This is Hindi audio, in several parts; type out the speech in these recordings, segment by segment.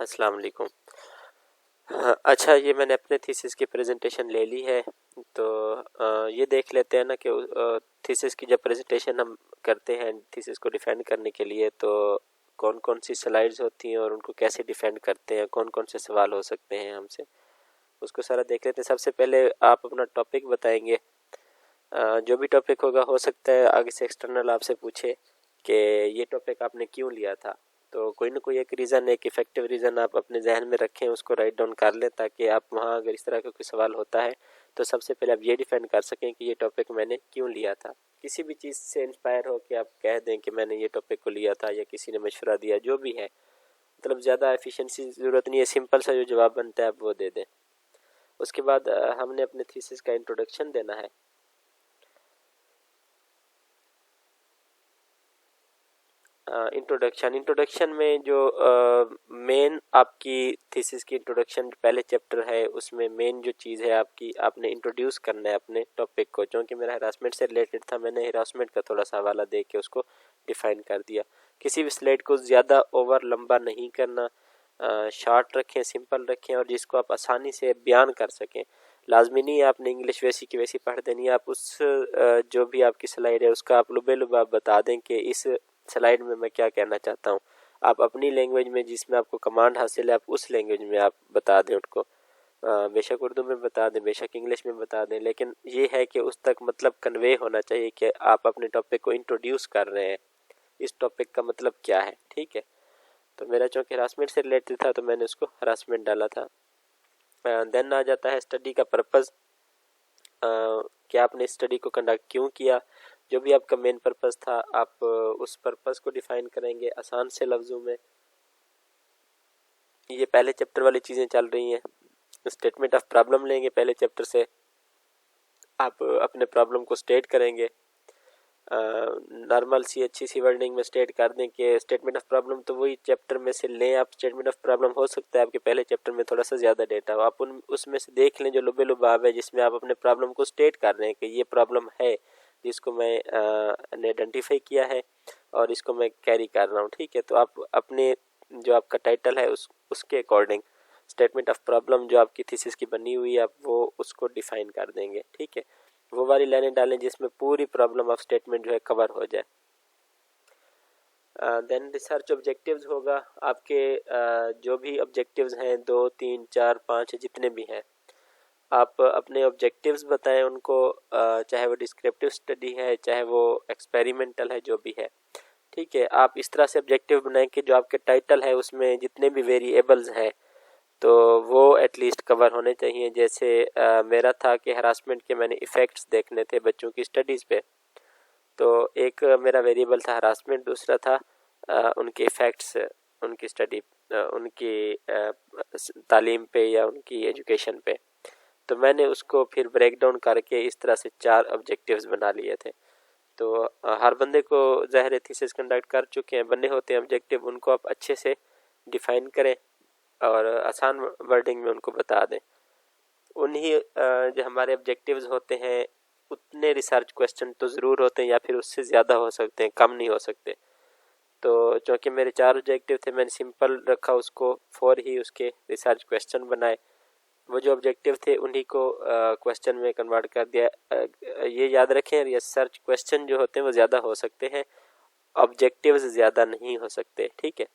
अस्सलाम वालेकुम। हाँ, अच्छा ये मैंने अपने थीसिस की प्रेजेंटेशन ले ली है। तो ये देख लेते हैं ना कि थीसिस की जब प्रेजेंटेशन हम करते हैं थीसिस को डिफेंड करने के लिए तो कौन कौन सी स्लाइड्स होती हैं और उनको कैसे डिफेंड करते हैं, कौन कौन से सवाल हो सकते हैं हमसे, उसको सारा देख लेते हैं। सबसे पहले आप अपना टॉपिक बताएंगे। जो भी टॉपिक होगा, हो सकता है आगे से एक्सटर्नल आपसे पूछे कि ये टॉपिक आपने क्यों लिया था। तो कोई ना कोई एक रीज़न, एक इफ़ेक्टिव रीज़न आप अपने जहन में रखें, उसको राइट डाउन कर लें ताकि आप वहाँ अगर इस तरह का कोई सवाल होता है तो सबसे पहले आप ये डिफेंड कर सकें कि ये टॉपिक मैंने क्यों लिया था। किसी भी चीज़ से इंस्पायर हो कि आप कह दें कि मैंने ये टॉपिक को लिया था या किसी ने मशवरा दिया, जो भी है, मतलब ज़्यादा एफिशिएंसी ज़रूरत नहीं है, सिंपल सा जो जवाब बनता है आप वो दे दें। उसके बाद हमने अपने थीसिस का इंट्रोडक्शन देना है। इंट्रोडक्शन में जो मेन आपकी थीसिस की इंट्रोडक्शन पहले चैप्टर है, उसमें मेन जो चीज़ है आपकी, आपने इंट्रोड्यूस करना है अपने टॉपिक को। क्योंकि मेरा हरासमेंट से रिलेटेड था, मैंने हरासमेंट का थोड़ा सा हवाला दे के उसको डिफाइन कर दिया। किसी भी स्लाइड को ज़्यादा ओवर लंबा नहीं करना, शॉर्ट रखें, सिंपल रखें और जिसको आप आसानी से बयान कर सकें। लाजमी नहीं है आपने इंग्लिश वैसी की वैसी पढ़ देनी है। आप उस जो भी आपकी स्लाइड है उसका आप लुबे लुबा बता दें कि इस स्लाइड में मैं क्या कहना चाहता हूँ। आप अपनी लैंग्वेज में, जिसमें आपको कमांड हासिल है, आप उस लैंग्वेज में आप बता दें उनको। बेशक उर्दू में बता दें, बेशक इंग्लिश में बता दें, लेकिन ये है कि उस तक मतलब कन्वे होना चाहिए कि आप अपने टॉपिक को इंट्रोड्यूस कर रहे हैं, इस टॉपिक का मतलब क्या है। ठीक है, तो मेरा चूँकि हरासमेंट से रिलेटेड था तो मैंने उसको हरासमेंट डाला था। देन आ जाता है स्टडी का पर्पज़, कि आपने स्टडी को कंडक्ट क्यों किया। जो भी आपका मेन पर्पज़ था आप उस पर्पज़ को डिफ़ाइन करेंगे आसान से लफ्ज़ों में। ये पहले चैप्टर वाली चीज़ें चल रही हैं। स्टेटमेंट ऑफ प्रॉब्लम लेंगे पहले चैप्टर से, आप अपने प्रॉब्लम को स्टेट करेंगे। नॉर्मल सी अच्छी सी वर्डिंग में स्टेट कर दें कि स्टेटमेंट ऑफ प्रॉब्लम तो वही चैप्टर में से लें आप। स्टेटमेंट ऑफ प्रॉब्लम हो सकता है आपके पहले चैप्टर में थोड़ा सा ज़्यादा डेटा हो, आप उन उसमें से देख लें जो लुबे लुबाब है, जिसमें आप अपने प्रॉब्लम को स्टेट कर रहे हैं कि ये प्रॉब्लम है जिसको मैं ने आइडेंटिफाई किया है और इसको मैं कैरी कर रहा हूँ। ठीक है, तो आप अपने जो आपका टाइटल है उसके अकॉर्डिंग स्टेटमेंट ऑफ प्रॉब्लम जो आपकी थीसिस की बनी हुई है आप वो उसको डिफ़ाइन कर देंगे। ठीक है, वो वाली लाइनें डालें जिसमें पूरी प्रॉब्लम ऑफ स्टेटमेंट जो है कवर हो जाए। देन रिसर्च ऑब्जेक्टिव्स होगा आपके। जो भी ऑब्जेक्टिव्स हैं 2 3 4 5 जितने भी हैं, आप अपने ऑब्जेक्टिव्स बताएं उनको। चाहे वो डिस्क्रिप्टिव स्टडी है, चाहे वो एक्सपेरिमेंटल है, जो भी है। ठीक है, आप इस तरह से ऑब्जेक्टिव बनाएं कि जो आपके टाइटल है उसमें जितने भी वेरिएबल्स हैं तो वो एटलीस्ट कवर होने चाहिए। जैसे मेरा था कि हरासमेंट के मैंने इफ़ेक्ट्स देखने थे बच्चों की स्टडीज़ पे, तो एक मेरा वेरिएबल था हरासमेंट, दूसरा था उनके इफ़ेक्ट्स उनकी स्टडी, उनकी तालीम पे या उनकी एजुकेशन पे। तो मैंने उसको फिर ब्रेक डाउन करके इस तरह से 4 ऑब्जेक्टिव्स बना लिए थे। तो हर बंदे को ज़ाहिर थीसिस कंडक्ट कर चुके हैं, बने होते हैं ऑब्जेक्टिव, उनको आप अच्छे से डिफ़ाइन करें और आसान वर्डिंग में उनको बता दें। उन्हीं जो हमारे ऑब्जेक्टिव्स होते हैं उतने रिसर्च क्वेश्चन तो ज़रूर होते हैं या फिर उससे ज़्यादा हो सकते हैं, कम नहीं हो सकते। तो चूँकि मेरे 4 ऑब्जेक्टिव थे, मैंने सिंपल रखा उसको, 4 ही उसके रिसर्च क्वेश्चन बनाए। वो जो ऑब्जेक्टिव थे उन्हीं को क्वेश्चन में कन्वर्ट कर दिया। ये याद रखें, रिसर्च क्वेश्चन जो होते हैं वो ज़्यादा हो सकते हैं, ऑब्जेक्टिव्स ज़्यादा नहीं हो सकते। ठीक है,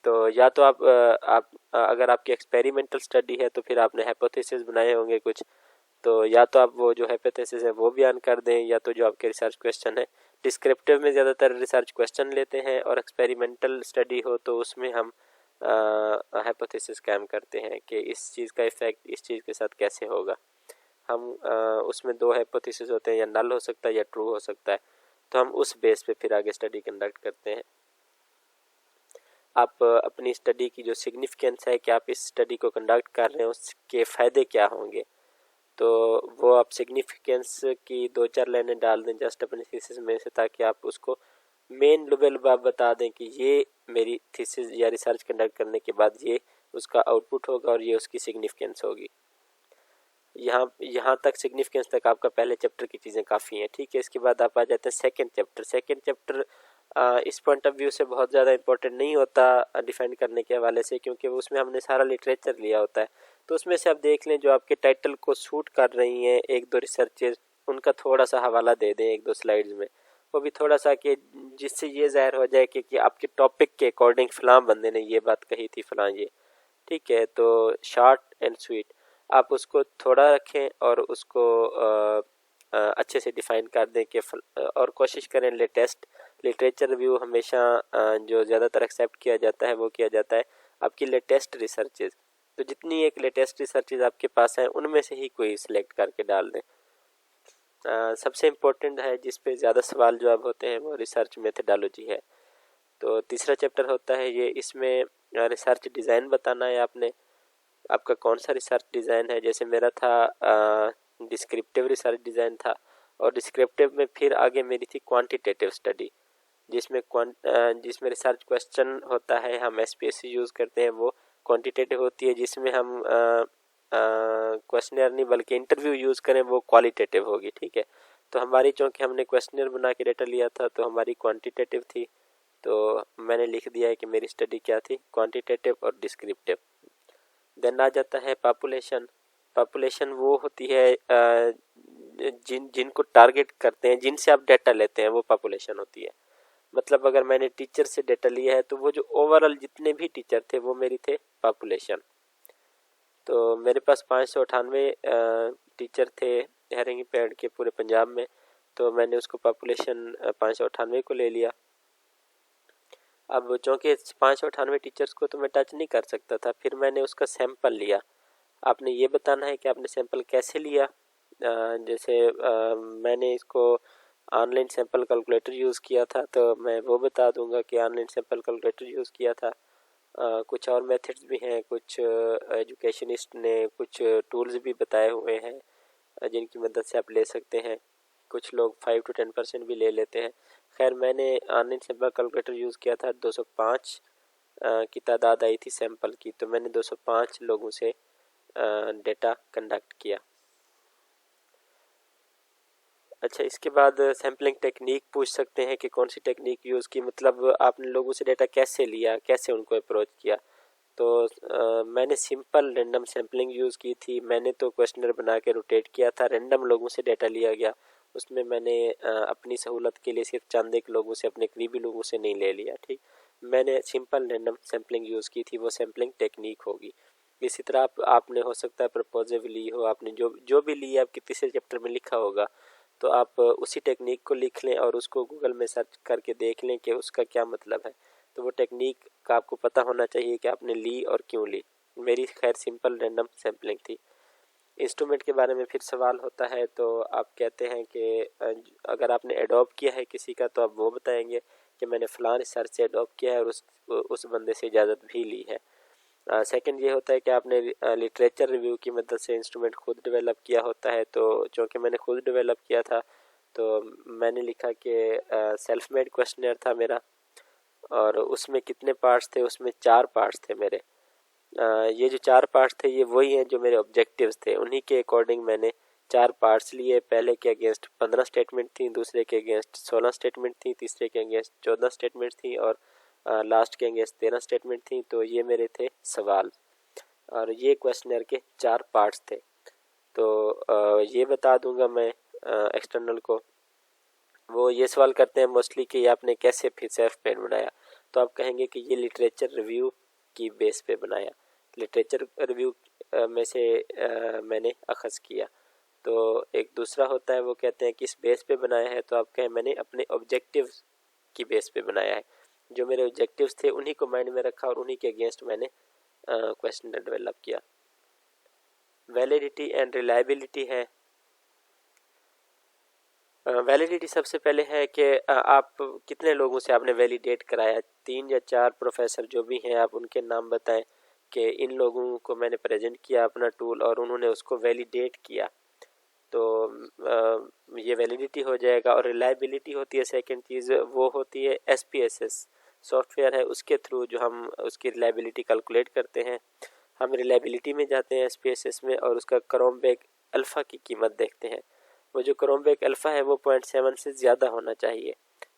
तो या तो आप अगर आपकी एक्सपेरिमेंटल स्टडी है तो फिर आपने हाइपोथेसिस बनाए होंगे कुछ, तो या तो आप वो जो हाइपोथेसिस है वो बयान कर दें, या तो जो आपके रिसर्च क्वेश्चन है। डिस्क्रिप्टिव में ज़्यादातर रिसर्च क्वेश्चन लेते हैं और एक्सपेरिमेंटल स्टडी हो तो उसमें हम हाइपोथेसिस कैम करते हैं कि इस चीज़ का इफ़ेक्ट इस चीज़ के साथ कैसे होगा। हम उसमें 2 हाइपोथेसिस होते हैं, या नल हो सकता है या ट्रू हो सकता है, तो हम उस बेस पे फिर आगे स्टडी कंडक्ट करते हैं। आप अपनी स्टडी की जो सिग्निफिकेंस है कि आप इस स्टडी को कंडक्ट कर रहे हैं उसके फ़ायदे क्या होंगे, तो वो आप सिग्निफिकेंस की 2-4 लाइनें डाल दें जस्ट अपनी थीसिस में से, ताकि आप उसको मेन लुबे लुबाब बता दें कि ये मेरी थीसिस या रिसर्च कंडक्ट करने के बाद ये उसका आउटपुट होगा और ये उसकी सिग्निफिकेंस होगी। यहाँ तक सिग्निफिकेंस तक आपका पहले चैप्टर की चीज़ें काफ़ी हैं। ठीक है, इसके बाद आप आ जाते हैं सेकंड चैप्टर। इस पॉइंट ऑफ व्यू से बहुत ज़्यादा इंपॉर्टेंट नहीं होता डिफाइन करने के हवाले से, क्योंकि उसमें हमने सारा लिटरेचर लिया होता है। तो उसमें से आप देख लें जो आपके टाइटल को सूट कर रही हैं, एक दो रिसर्चेज, उनका थोड़ा सा हवाला दे दें एक दो स्लाइड्स में, वो भी थोड़ा सा, कि जिससे ये ज़ाहिर हो जाए कि आपके टॉपिक के अकॉर्डिंग फ़लाँ बंदे ने ये बात कही थी, फ़लाँ ये, ठीक है। तो शॉर्ट एंड स्वीट आप उसको थोड़ा रखें और उसको अच्छे से डिफ़ाइन कर दें कि और कोशिश करें लेटेस्ट लिटरेचर रिव्यू हमेशा जो ज़्यादातर एक्सेप्ट किया जाता है वो किया जाता है आपकी लेटेस्ट रिसर्चेज। तो जितनी एक लेटेस्ट रिसर्चेज आपके पास हैं उनमें से ही कोई सिलेक्ट करके डाल दें। सबसे इम्पोर्टेंट है जिस पे ज़्यादा सवाल जवाब होते हैं वो रिसर्च मेथडोलॉजी है। तो तीसरा चैप्टर होता है ये, इसमें रिसर्च डिज़ाइन बताना है आपने, आपका कौन सा रिसर्च डिज़ाइन है। जैसे मेरा था डिस्क्रिप्टिव रिसर्च डिज़ाइन था, और डिस्क्रिप्टिव में फिर आगे मेरी थी क्वांटिटेटिव स्टडी, जिसमें रिसर्च क्वेश्चन होता है, हम SPSS यूज़ करते हैं, वो क्वांटिटेटिव होती है जिसमें हम क्वेश्चनर नहीं बल्कि इंटरव्यू यूज़ करें, वो क्वालिटेटिव होगी, ठीक है। तो हमारी चूँकि हमने क्वेश्चनर बना के डेटा लिया था तो हमारी क्वांटिटेटिव थी, तो मैंने लिख दिया है कि मेरी स्टडी क्या थी, क्वांटिटेटिव और डिस्क्रिप्टिव। देन आ जाता है पॉपुलेशन। पॉपुलेशन वो होती है जिनको टारगेट करते हैं, जिनसे आप डेटा लेते हैं, वो पॉपुलेशन होती है। मतलब अगर मैंने टीचर से डेटा लिया है तो वो जो ओवरऑल जितने भी टीचर थे वो मेरी थे पॉपुलेशन। तो मेरे पास 598 टीचर थे हैरिंगफेड के पूरे पंजाब में, तो मैंने उसको पॉपुलेशन 598 को ले लिया। अब चूँकि 598 टीचर्स को तो मैं टच नहीं कर सकता था, फिर मैंने उसका सैंपल लिया। आपने ये बताना है कि आपने सैंपल कैसे लिया। जैसे मैंने इसको ऑनलाइन सैंपल कैलकुलेटर यूज़ किया था, तो मैं वो बता दूंगा कि ऑनलाइन सैंपल कैलकुलेटर यूज़ किया था। कुछ और मेथड्स भी हैं, कुछ एजुकेशनिस्ट ने कुछ टूल्स भी बताए हुए हैं जिनकी मदद से आप ले सकते हैं। कुछ लोग 5 to 10% भी ले लेते हैं। खैर मैंने ऑनलाइन सैंपल कैलकुलेटर यूज़ किया था। 205 की तादाद आई थी सैंपल की, तो मैंने 205 लोगों से डेटा कंडक्ट किया। अच्छा, इसके बाद सैम्पलिंग टेक्निक पूछ सकते हैं कि कौन सी टेक्निक यूज़ की, मतलब आपने लोगों से डेटा कैसे लिया, कैसे उनको अप्रोच किया। तो मैंने सिंपल रैंडम सैम्पलिंग यूज़ की थी। मैंने तो क्वेश्चनर बना के रोटेट किया था, रैंडम लोगों से डेटा लिया गया। उसमें मैंने अपनी सहूलत के लिए सिर्फ चंद एक लोगों से, अपने करीबी लोगों से नहीं ले लिया, ठीक। मैंने सिंपल रैंडम सैम्पलिंग यूज़ की थी, वो सैम्पलिंग टेक्निक होगी। इसी तरह आपने हो सकता है प्रपोजिव ली हो, आपने जो भी ली आपके तीसरे चैप्टर में लिखा होगा, तो आप उसी टेक्निक को लिख लें और उसको गूगल में सर्च करके देख लें कि उसका क्या मतलब है। तो वो टेक्निक का आपको पता होना चाहिए कि आपने ली और क्यों ली। मेरी खैर सिंपल रैंडम सैम्पलिंग थी। इंस्ट्रूमेंट के बारे में फिर सवाल होता है, तो आप कहते हैं कि अगर आपने एडॉप्ट किया है किसी का तो आप वो बताएंगे कि मैंने फ़लाँ रिसर्च से एडॉप्ट किया है और उस बंदे से इजाज़त भी ली है। सेकंड ये होता है कि आपने लिटरेचर रिव्यू की मदद से इंस्ट्रूमेंट खुद डेवलप किया होता है। तो चूँकि मैंने खुद डेवलप किया था तो मैंने लिखा कि सेल्फ मेड क्वेश्चनर था मेरा, और उसमें कितने पार्ट्स थे, उसमें 4 पार्ट्स थे मेरे। ये जो 4 पार्ट्स थे ये वही हैं जो मेरे ऑब्जेक्टिव्स थे, उन्हीं के अकॉर्डिंग मैंने 4 पार्ट्स लिए। पहले के अगेंस्ट 15 स्टेटमेंट थी, दूसरे के अगेंस्ट 16 स्टेटमेंट थी, तीसरे के अगेंस्ट 14 स्टेटमेंट थी, और लास्ट के अगेंस्ट 13 स्टेटमेंट थी। तो ये मेरे थे सवाल, और ये क्वेश्चनर के 4 पार्ट्स थे। तो ये बता दूंगा मैं एक्सटर्नल को। वो ये सवाल करते हैं मोस्टली कि आपने कैसे फिर सेल्फ पेड बनाया, तो आप कहेंगे कि ये लिटरेचर रिव्यू की बेस पे बनाया, लिटरेचर रिव्यू में से मैंने अखज़ किया। तो एक दूसरा होता है, वो कहते हैं किस बेस पे बनाया है, तो आप कहें मैंने अपने ऑब्जेक्टिव्स की बेस पे बनाया है। जो मेरे ऑब्जेक्टिव्स थे उन्हीं को माइंड में रखा और उन्हीं के अगेंस्ट मैंने क्वेश्चन डेवलप किया। वैलिडिटी एंड रिलायबिलिटी है। वैलिडिटी सबसे पहले है कि आप कितने लोगों से आपने वैलिडेट कराया। 3 या 4 प्रोफेसर जो भी हैं आप उनके नाम बताएं कि इन लोगों को मैंने प्रेजेंट किया अपना टूल और उन्होंने उसको वैलिडेट किया, तो ये वैलिडिटी हो जाएगा। और रिलायबिलिटी होती है सेकंड चीज़, वो होती है SPSS सॉफ्टवेयर है, उसके थ्रू जो हम उसकी रिलायबिलिटी कैलकुलेट करते हैं। हम रिलायबिलिटी में जाते हैं SPSS में और उसका क्रोमबैक अल्फ़ा की कीमत देखते हैं। वो जो क्रोमबैक अल्फ़ा है वो 0.7 से ज़्यादा होना चाहिए।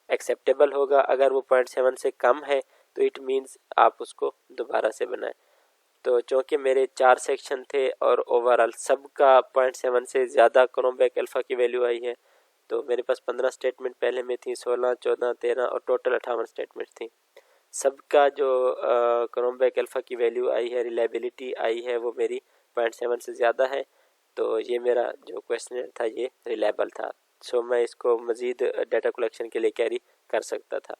एक्सेप्टेबल होगा। अगर वो 0.7 से कम है तो इट मीन्स आप उसको दोबारा से बनाएं। तो चूँकि मेरे 4 सेक्शन थे और ओवरऑल सबका 0.7 से ज़्यादा क्रोमबैक अल्फ़ा की वैल्यू आई है, तो मेरे पास 15 स्टेटमेंट पहले में थी, 16, 14, 13 और टोटल 58 स्टेटमेंट थी। सबका जो क्रोमबैक अल्फ़ा की वैल्यू आई है, रिलायबिलिटी आई है, वो मेरी 0.7 से ज़्यादा है। तो ये मेरा जो क्वेश्चन था ये रिलायबल था। सो मैं इसको मज़ीद डाटा कलेक्शन के लिए कैरी कर सकता था।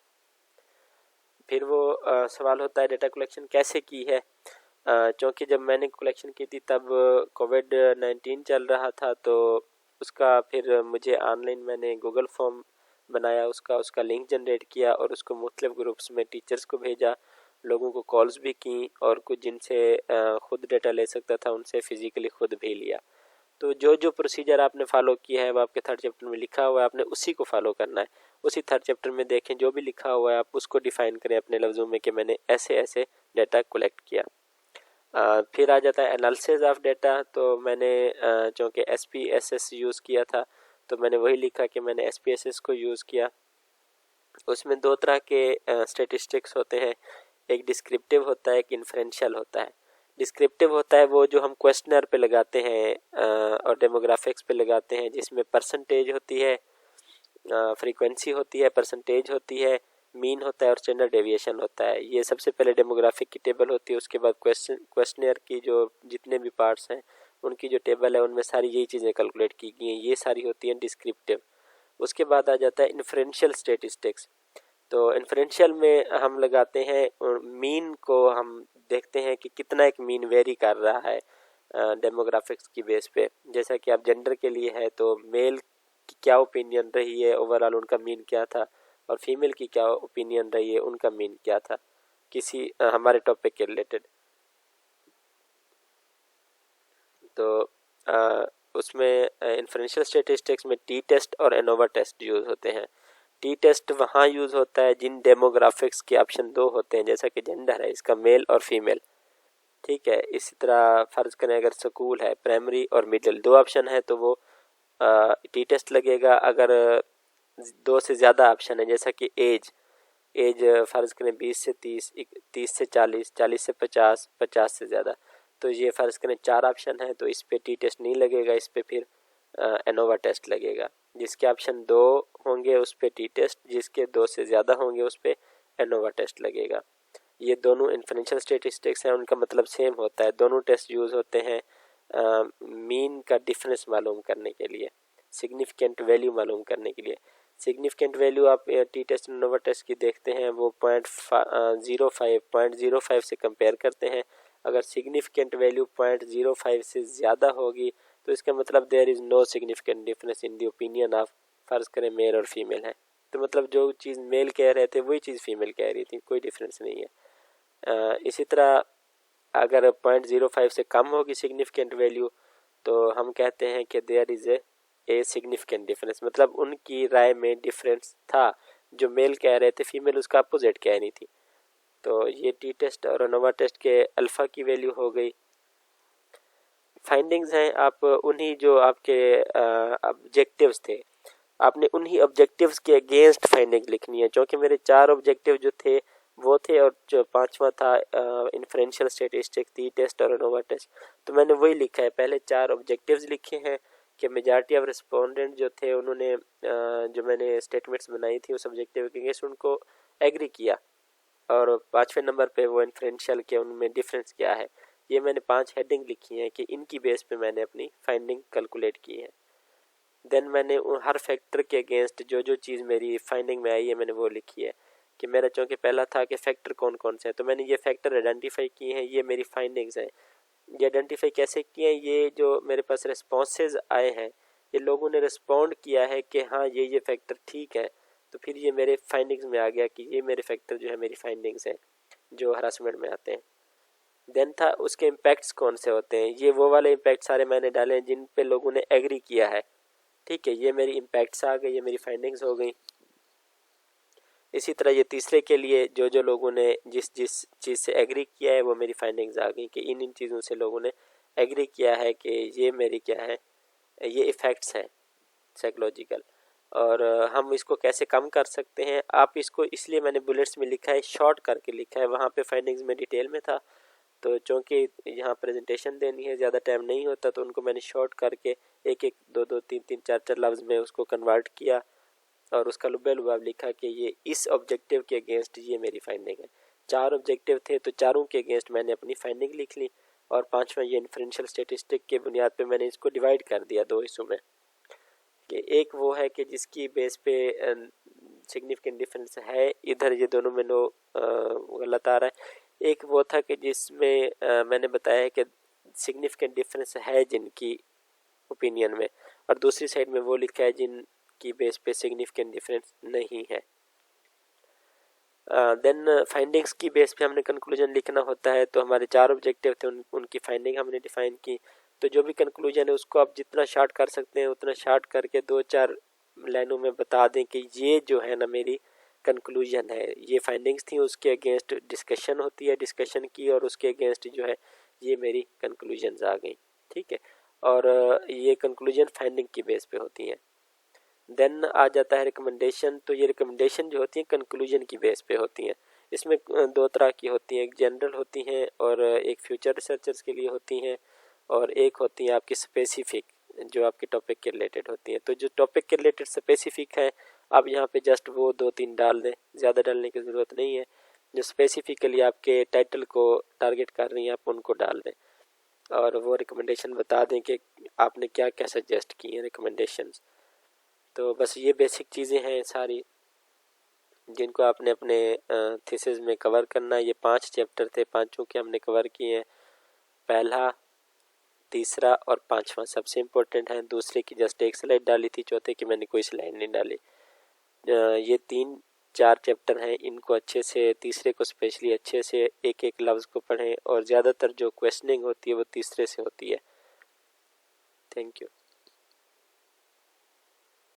फिर वो सवाल होता है डाटा कलेक्शन कैसे की है। क्योंकि जब मैंने कलेक्शन की थी तब कोविड-19 चल रहा था, तो उसका फिर मुझे ऑनलाइन मैंने गूगल फॉर्म बनाया, उसका लिंक जनरेट किया और उसको मुख्तलिफ ग्रुप्स में टीचर्स को भेजा, लोगों को कॉल्स भी की और कुछ जिनसे ख़ुद डाटा ले सकता था उनसे फ़िज़िकली ख़ुद भी लिया। तो जो जो प्रोसीजर आपने फॉलो किया है वो आपके 3rd चैप्टर में लिखा हुआ है, आपने उसी को फॉलो करना है। उसी 3rd चैप्टर में देखें, जो भी लिखा हुआ है आप उसको डिफ़ाइन करें अपने लफ्ज़ों में कि मैंने ऐसे ऐसे डाटा कलेक्ट किया। फिर आ जाता है एनालिसिस ऑफ डाटा। तो मैंने चूँकि SPSS यूज़ किया था तो मैंने वही लिखा कि मैंने SPSS को यूज़ किया। उसमें 2 तरह के स्टेटिस्टिक्स होते हैं, एक डिस्क्रिप्टिव होता है, एक इन्फ्रेंशियल होता है। डिस्क्रिप्टिव होता है वो जो हम क्वेश्चनर पे लगाते हैं और डेमोग्राफिक्स पे लगाते हैं, जिसमें परसेंटेज होती है, फ्रीक्वेंसी होती है, परसेंटेज होती है, मीन होता है और स्टैंडर्ड डेविएशन होता है। ये सबसे पहले डेमोग्राफिक की टेबल होती है, उसके बाद क्वेश्चनर की जो जितने भी पार्ट्स हैं उनकी जो टेबल है उनमें सारी यही चीज़ें कैलकुलेट की गई हैं, ये सारी होती हैं डिस्क्रिप्टिव। उसके बाद आ जाता है इन्फ्रेंशियल स्टेटिस्टिक्स। तो इन्फ्रेंशियल में हम लगाते हैं मीन को, हम देखते हैं कि कितना एक मीन वेरी कर रहा है डेमोग्राफिक्स की बेस पे। जैसा कि आप जेंडर के लिए है तो मेल की क्या ओपिनियन रही है ओवरऑल, उनका मीन क्या था, और फीमेल की क्या ओपिनियन रही है, उनका मीन क्या था किसी हमारे टॉपिक के रिलेटेड। तो उसमें इन्फ्रेंशियल स्टेटिस्टिक्स में टी टेस्ट और एनोवा टेस्ट यूज़ होते हैं। टी टेस्ट वहाँ यूज़ होता है जिन डेमोग्राफिक्स के ऑप्शन 2 होते हैं, जैसा कि जेंडर है इसका मेल और फीमेल, ठीक है। इसी तरह फ़र्ज़ करें अगर स्कूल है, प्राइमरी और मिडिल 2 ऑप्शन है तो वो टी टेस्ट लगेगा। अगर 2 से ज़्यादा ऑप्शन है, जैसा कि एज फ़र्ज़ करें 20 से 30, 30 से 40, 40 से 50, 50 से ज़्यादा, तो ये फ़र्ज़ करें 4 ऑप्शन है तो इस पे टी टेस्ट नहीं लगेगा, इस पे फिर एनोवा टेस्ट लगेगा। जिसके ऑप्शन 2 होंगे उस पे टी टेस्ट, जिसके 2 से ज़्यादा होंगे उस पे एनोवा टेस्ट लगेगा। ये दोनों इन्फ्रेंशियल स्टेटिस्टिक्स हैं, उनका मतलब सेम होता है। दोनों टेस्ट यूज़ होते हैं मीन का डिफरेंस मालूम करने के लिए, सिग्निफिकेंट वैल्यू मालूम करने के लिए। सिग्निफिकेंट वैल्यू आप टी टेस्ट एनोवा टेस्ट की देखते हैं वो 0.05 से कंपेयर करते हैं। अगर सिग्निफिकेंट वैल्यू 0.05 से ज़्यादा होगी तो इसका मतलब there is no significant difference in the opinion of, फ़र्ज़ करें मेल और फीमेल है, तो मतलब जो चीज़ मेल कह रहे थे वही चीज़ फीमेल कह रही थी, कोई डिफरेंस नहीं है। इसी तरह अगर 0.05 से कम होगी सिग्निफिकेंट वैल्यू तो हम कहते हैं कि there is a significant difference, मतलब उनकी राय में डिफरेंस था, जो मेल कह रहे थे फीमेल उसका अपोजिट कह रही थी। तो ये टी टेस्ट और एनोवा टेस्ट के अल्फ़ा की वैल्यू हो गई। फाइंडिंग्स हैं, आप उन्हीं जो आपके ऑब्जेक्टिव्स थे, आपने उन्हीं ऑब्जेक्टिव्स के अगेंस्ट फाइंडिंग लिखनी है। क्योंकि मेरे 4 ऑब्जेक्टिव जो थे वो थे और जो 5वां था इन्फ्रेंशियल स्टेटिस्टिक्स, टी टेस्ट और एनोवा टेस्ट, तो मैंने वही लिखा है। पहले 4 ऑब्जेक्टिव्स लिखे हैं कि मेजॉरिटी ऑफ रिस्पोंडेंट जो थे उन्होंने जो मैंने स्टेटमेंट्स बनाई थी उस ऑब्जेक्टिव के अगेंस्ट उनको एग्री किया, और 5वें नंबर पे वो इन्फ्रेंशियल के उनमें डिफरेंस क्या है। ये मैंने 5 हेडिंग लिखी हैं कि इनकी बेस पे मैंने अपनी फाइंडिंग कैलकुलेट की है। देन मैंने हर फैक्टर के अगेंस्ट जो जो चीज़ मेरी फाइंडिंग में आई है मैंने वो लिखी है कि मेरा चूँकि पहला था कि फैक्टर कौन कौन से हैं, तो मैंने ये फैक्टर आइडेंटिफाई किए हैं, ये मेरी फाइंडिंग्स हैं। ये आइडेंटिफाई कैसे किए हैं, ये जो मेरे पास रिस्पॉन्सेज आए हैं, ये लोगों ने रिस्पॉन्ड किया है कि हाँ ये फैक्टर ठीक है, तो फिर ये मेरे फाइंडिंग्स में आ गया कि ये मेरे फैक्टर जो है मेरी फाइंडिंग्स हैं जो हरासमेंट में आते हैं। देन था उसके इम्पैक्ट्स कौन से होते हैं, ये वो वाले इम्पैक्ट सारे मैंने डाले हैं जिन पे लोगों ने एग्री किया है, ठीक है। ये मेरी इम्पैक्ट्स आ गई, ये मेरी फाइंडिंग्स हो गई। इसी तरह ये तीसरे के लिए जो जो लोगों ने जिस जिस चीज़ से एग्री किया है वो मेरी फाइंडिंग्स आ गई कि इन इन चीज़ों से लोगों ने एग्री किया है कि ये मेरी क्या है, ये इफ़ेक्ट्स हैं साइकोलॉजिकल। और हम इसको कैसे कम कर सकते हैं। आप इसको, इसलिए मैंने बुलेट्स में लिखा है, शॉर्ट करके लिखा है, वहाँ पे फाइंडिंग्स में डिटेल में था, तो चूँकि यहाँ प्रेजेंटेशन देनी है, ज़्यादा टाइम नहीं होता, तो उनको मैंने शॉर्ट करके एक एक दो दो तीन तीन चार चार लफ्ज़ में उसको कन्वर्ट किया और उसका लुबेलुबाब लिखा कि ये इस ऑब्जेक्टिव के अगेंस्ट ये मेरी फाइंडिंग है। 4 ऑब्जेक्टिव थे तो चारों के अगेंस्ट मैंने अपनी फाइंडिंग लिख ली, और 5वां ये इन्फ्रेंशियल स्टेटिस्टिक के बुनियाद पे मैंने इसको डिवाइड कर दिया 2 हिस्सों में, कि एक वो है कि जिसकी बेस पे सिग्निफिकेंट डिफरेंस है, इधर ये दोनों में नो गलत आ रहा है। एक वो था कि जिसमें मैंने बताया है कि सिग्निफिकेंट डिफरेंस है जिनकी ओपिनियन में, और दूसरी साइड में वो लिखा है जिनकी बेस पे सिग्निफिकेंट डिफरेंस नहीं है। देन फाइंडिंग्स की बेस पे हमने कंक्लूजन लिखना होता है, तो हमारे 4 ऑब्जेक्टिव थे, उनकी फाइंडिंग हमने डिफाइन की। तो जो भी कंक्लूजन है उसको आप जितना शार्ट कर सकते हैं उतना शार्ट करके 2-4 लाइनों में बता दें कि ये जो है ना मेरी कंक्लूजन है, ये फाइंडिंग्स थी, उसके अगेंस्ट डिस्कशन होती है, डिस्कशन की और उसके अगेंस्ट जो है ये मेरी कंक्लूजन्स आ गई, ठीक है। और ये कंक्लूजन फाइंडिंग की बेस पे होती हैं। देन आ जाता है रिकमेंडेशन। तो ये रिकमेंडेशन जो होती हैं कंक्लूजन की बेस पे होती हैं। इसमें 2 तरह की होती हैं, एक जनरल होती हैं और एक फ्यूचर रिसर्चर्स के लिए होती हैं, और एक होती हैं आपकी स्पेसिफिक जो आपके टॉपिक के रिलेटेड होती हैं। तो जो टॉपिक के रिलेटेड स्पेसिफिक है, आप यहाँ पे जस्ट वो 2-3 डाल दें, ज़्यादा डालने की ज़रूरत नहीं है। जो स्पेसिफिकली आपके टाइटल को टारगेट कर रही हैं आप उनको डाल दें, और वो रिकमेंडेशन बता दें कि आपने क्या क्या सजेस्ट की हैं रिकमेंडेशंस। तो बस ये बेसिक चीज़ें हैं सारी जिनको आपने अपने थीसिस में कवर करना है। ये 5 चैप्टर थे, 5 के हमने कवर किए हैं। पहला, तीसरा और 5वां सबसे इम्पोर्टेंट है। दूसरे की जस्ट एक स्लाइड डाली थी, चौथे की मैंने कोई स्लाइड नहीं डाली। ये 3-4 चैप्टर हैं, इनको अच्छे से, तीसरे को स्पेशली अच्छे से एक एक लफ्ज़ को पढ़ें, और ज़्यादातर जो क्वेश्चनिंग होती है वो तीसरे से होती है। Thank you.